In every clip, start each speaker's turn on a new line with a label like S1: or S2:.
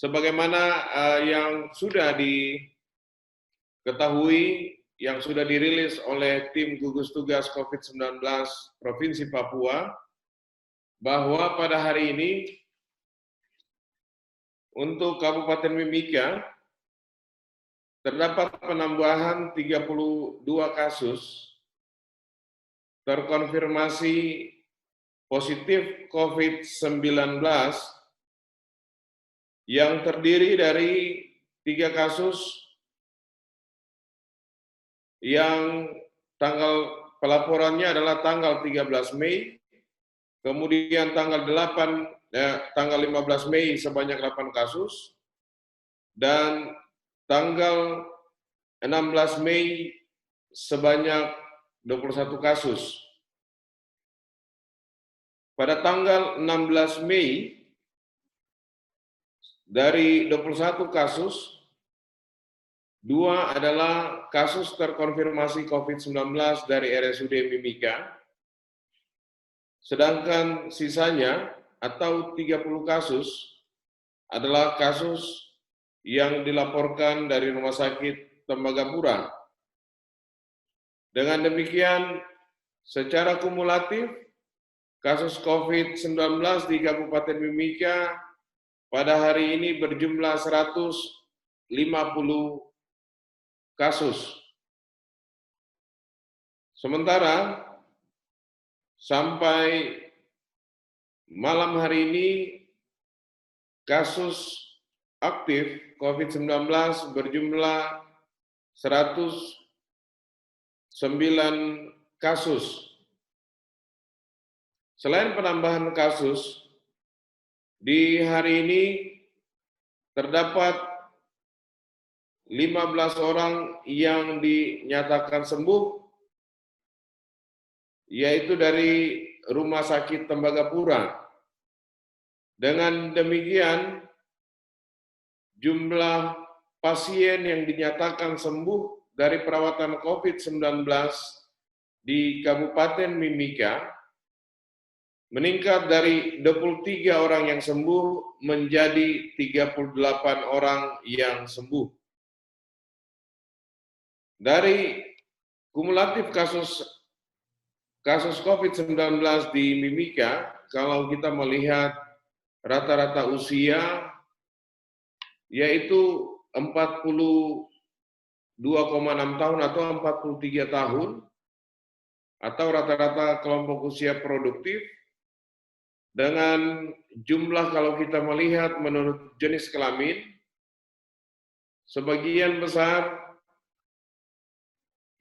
S1: Sebagaimana yang sudah diketahui, yang sudah dirilis oleh tim gugus tugas COVID-19 Provinsi Papua, bahwa pada hari ini untuk Kabupaten Mimika terdapat penambahan 32 kasus terkonfirmasi positif COVID-19 yang terdiri dari 3 kasus yang pelaporannya adalah tanggal 13 Mei, kemudian tanggal 15 Mei sebanyak 8 kasus, dan tanggal 16 Mei sebanyak 21 kasus. Pada tanggal 16 Mei, dari 21 kasus, 2 adalah kasus terkonfirmasi COVID-19 dari RSUD Mimika, sedangkan sisanya atau 30 kasus adalah kasus yang dilaporkan dari Rumah Sakit Tembagapura. Dengan demikian, secara kumulatif, kasus COVID-19 di Kabupaten Mimika pada hari ini berjumlah 150 kasus. Sementara sampai malam hari ini kasus aktif COVID-19 berjumlah 109 kasus. Selain penambahan kasus, di hari ini terdapat 15 orang yang dinyatakan sembuh, yaitu dari Rumah Sakit Tembagapura. Dengan demikian, jumlah pasien yang dinyatakan sembuh dari perawatan COVID-19 di Kabupaten Mimika meningkat dari 23 orang yang sembuh menjadi 38 orang yang sembuh. Dari kumulatif kasus COVID-19 di Mimika, kalau kita melihat rata-rata usia, yaitu 42,6 tahun atau 43 tahun, atau rata-rata kelompok usia produktif, dengan jumlah kalau kita melihat menurut jenis kelamin, sebagian besar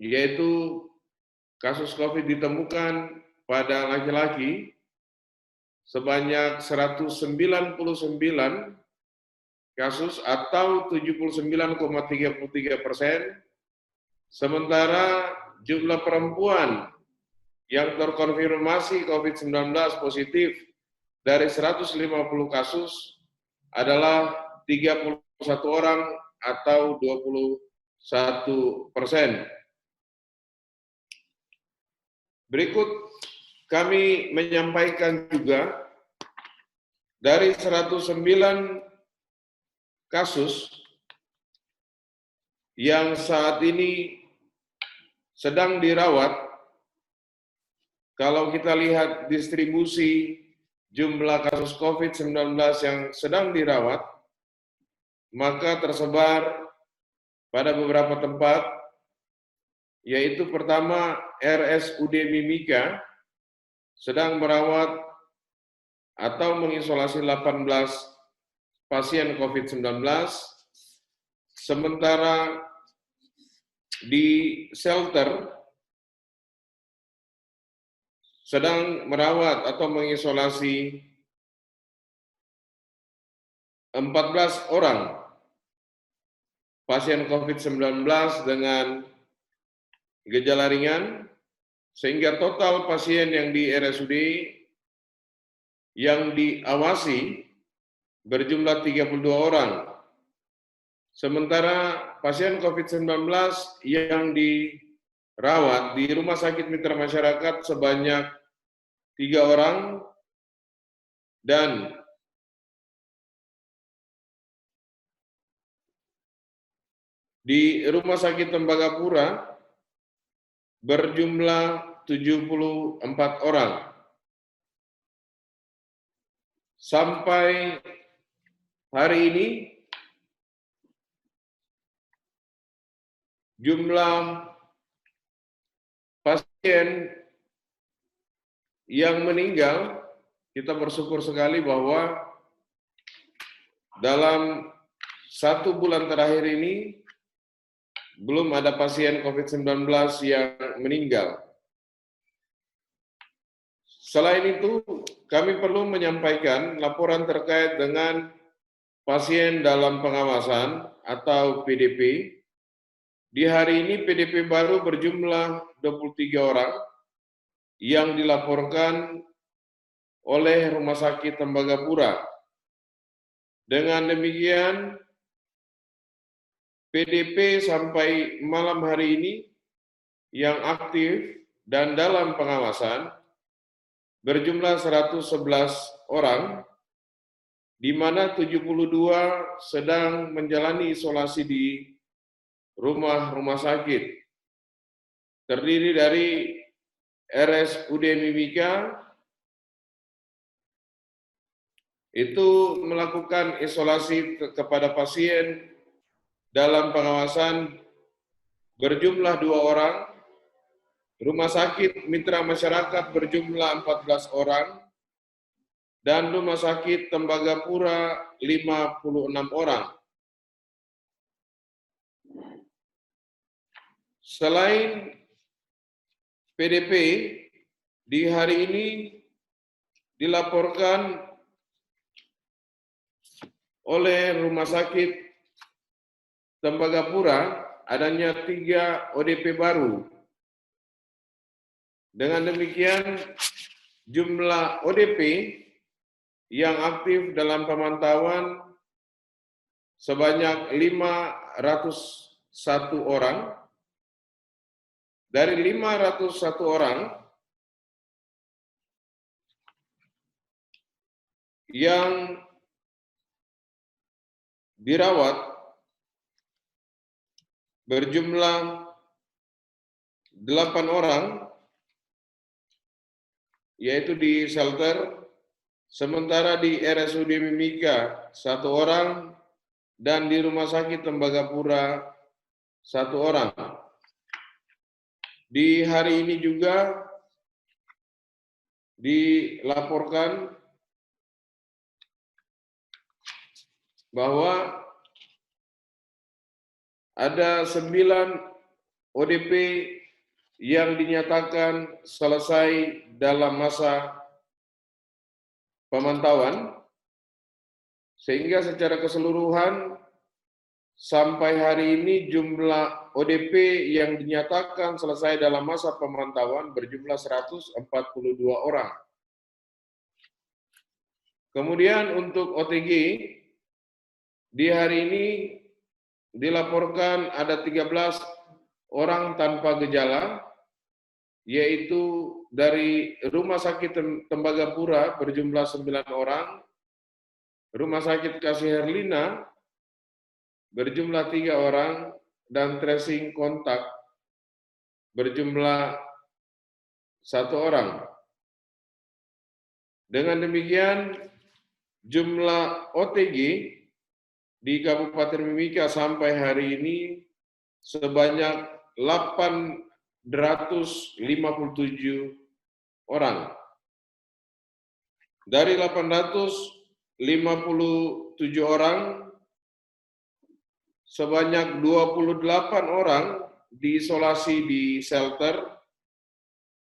S1: yaitu kasus COVID ditemukan pada laki-laki sebanyak 199 kasus atau 79,33%, sementara jumlah perempuan yang terkonfirmasi COVID-19 positif dari 150 kasus adalah 31 orang atau 21%. Berikut kami menyampaikan juga dari 109 kasus yang saat ini sedang dirawat. Kalau kita lihat distribusi jumlah kasus COVID-19 yang sedang dirawat, maka tersebar pada beberapa tempat, yaitu pertama RSUD Mimika sedang merawat atau mengisolasi 18 pasien COVID-19, sementara di shelter sedang merawat atau mengisolasi 14 orang pasien COVID-19 dengan gejala ringan, sehingga total pasien yang di RSUD yang diawasi berjumlah 32 orang. Sementara pasien COVID-19 yang dirawat di Rumah Sakit Mitra Masyarakat sebanyak 3 orang, dan Di Rumah Sakit Tembagapura berjumlah 74 orang. Sampai hari ini jumlah pasien yang meninggal, kita bersyukur sekali bahwa dalam 1 bulan terakhir ini belum ada pasien COVID-19 yang meninggal. Selain itu, kami perlu menyampaikan laporan terkait dengan pasien dalam pengawasan atau PDP. Di hari ini PDP baru berjumlah 23 orang yang dilaporkan oleh Rumah Sakit Tembagapura. Dengan demikian, PDP sampai malam hari ini yang aktif dan dalam pengawasan berjumlah 111 orang, di mana 72 sedang menjalani isolasi di rumah sakit. Terdiri dari RSUD Mimika, itu melakukan isolasi kepada pasien dalam pengawasan berjumlah 2 orang, Rumah Sakit Mitra Masyarakat berjumlah 14 orang, dan Rumah Sakit Tembagapura 56 orang. Selain PDP, di hari ini dilaporkan oleh Rumah Sakit Tembagapura adanya 3 ODP baru. Dengan demikian, jumlah ODP yang aktif dalam pemantauan sebanyak 501 orang. Dari 501 orang yang dirawat berjumlah 8 orang, yaitu di shelter, sementara di RSUD Mimika 1 orang, dan di Rumah Sakit Tembagapura 1 orang. Di hari ini juga dilaporkan bahwa ada 9 ODP yang dinyatakan selesai dalam masa pemantauan, sehingga secara keseluruhan sampai hari ini jumlah ODP yang dinyatakan selesai dalam masa pemantauan berjumlah 142 orang. Kemudian untuk OTG, di hari ini dilaporkan ada 13 orang tanpa gejala, yaitu dari Rumah Sakit Tembagapura berjumlah 9 orang, Rumah Sakit Kasih Herlina berjumlah 3 orang, dan tracing kontak berjumlah 1 orang. Dengan demikian, jumlah OTG di Kabupaten Mimika sampai hari ini sebanyak 857 orang. Dari 857 orang, sebanyak 28 orang diisolasi di shelter,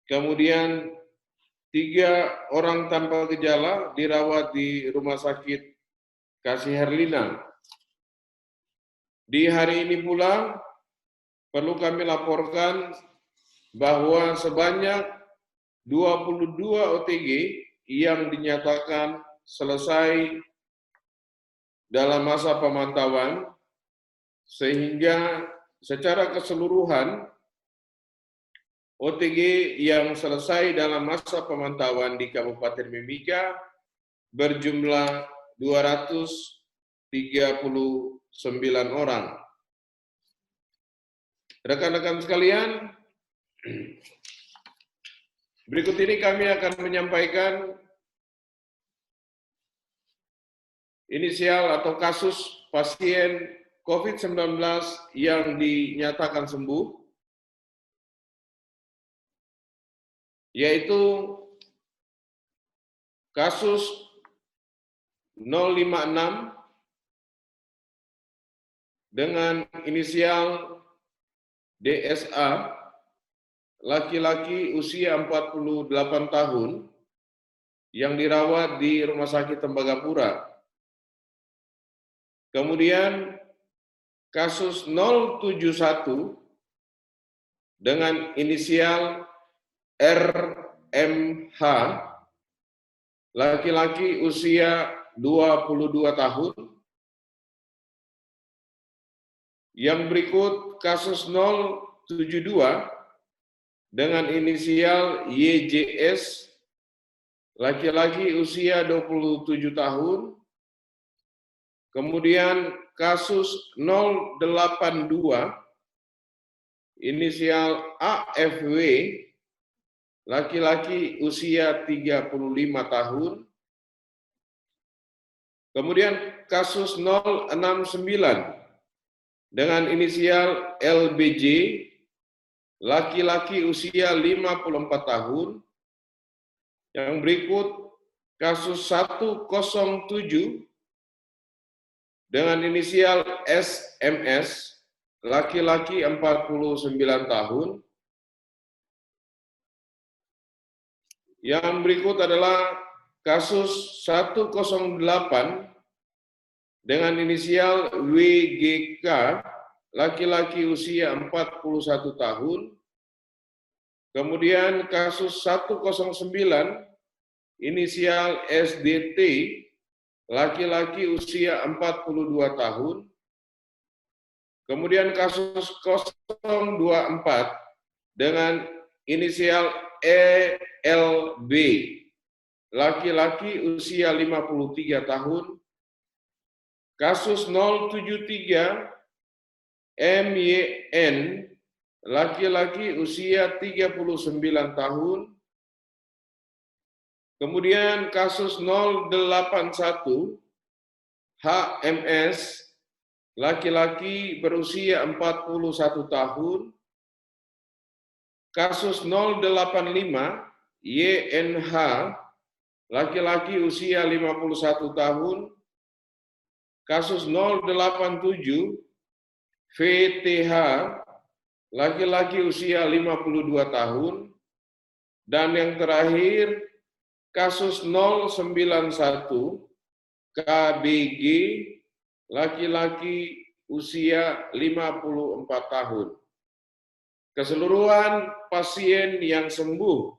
S1: kemudian 3 orang tanpa gejala dirawat di Rumah Sakit Kasih Herlina. Di hari ini pula perlu kami laporkan bahwa sebanyak 22 OTG yang dinyatakan selesai dalam masa pemantauan, sehingga secara keseluruhan OTG yang selesai dalam masa pemantauan di Kabupaten Mimika berjumlah 239 orang. Rekan-rekan sekalian, berikut ini kami akan menyampaikan inisial atau kasus pasien COVID-19 yang dinyatakan sembuh, yaitu kasus 056 dengan inisial DSA, laki-laki usia 48 tahun, yang dirawat di Rumah Sakit Tembagapura. Kemudian kasus 071 dengan inisial RMH, laki-laki usia 22 tahun. Yang berikut kasus 072 dengan inisial YJS, laki-laki usia 27 tahun. Kemudian kasus 082 inisial AFW, laki-laki usia 35 tahun. Kemudian kasus 069 dengan inisial LBJ, laki-laki usia 54 tahun. Yang berikut kasus 107 dengan inisial SMS, laki-laki 49 tahun. Yang berikut adalah kasus 108 dengan inisial WGK, laki-laki usia 41 tahun. Kemudian kasus 109 inisial SDT, laki-laki usia 42 tahun. Kemudian kasus 024 dengan inisial ELB, laki-laki usia 53 tahun. Kasus 073 MYN, laki-laki usia 39 tahun. Kemudian kasus 081 HMS, laki-laki berusia 41 tahun. Kasus 085 YNH, laki-laki usia 51 tahun. Kasus 087 VTH, laki-laki usia 52 tahun. Dan yang terakhir, kasus 091 KBG, laki-laki usia 54 tahun. Keseluruhan pasien yang sembuh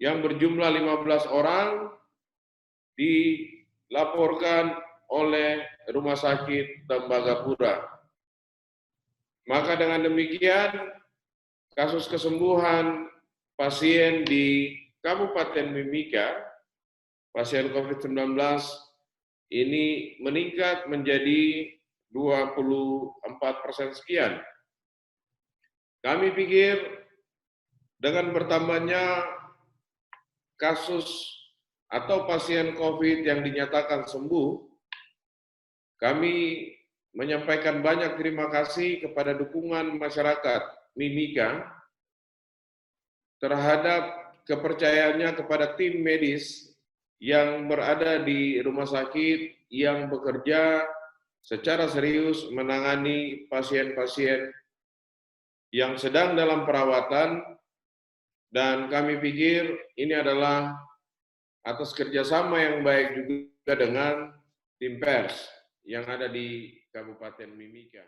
S1: yang berjumlah 15 orang dilaporkan oleh Rumah Sakit Tembagapura. Maka dengan demikian, kasus kesembuhan pasien di Kabupaten Mimika, pasien COVID-19 ini meningkat menjadi 24% sekian. Kami pikir dengan bertambahnya kasus atau pasien COVID yang dinyatakan sembuh, kami menyampaikan banyak terima kasih kepada dukungan masyarakat Mimika terhadap kepercayaannya kepada tim medis yang berada di rumah sakit yang bekerja secara serius menangani pasien-pasien yang sedang dalam perawatan, dan kami pikir ini adalah atas kerjasama yang baik juga dengan tim pers yang ada di Kabupaten Mimika.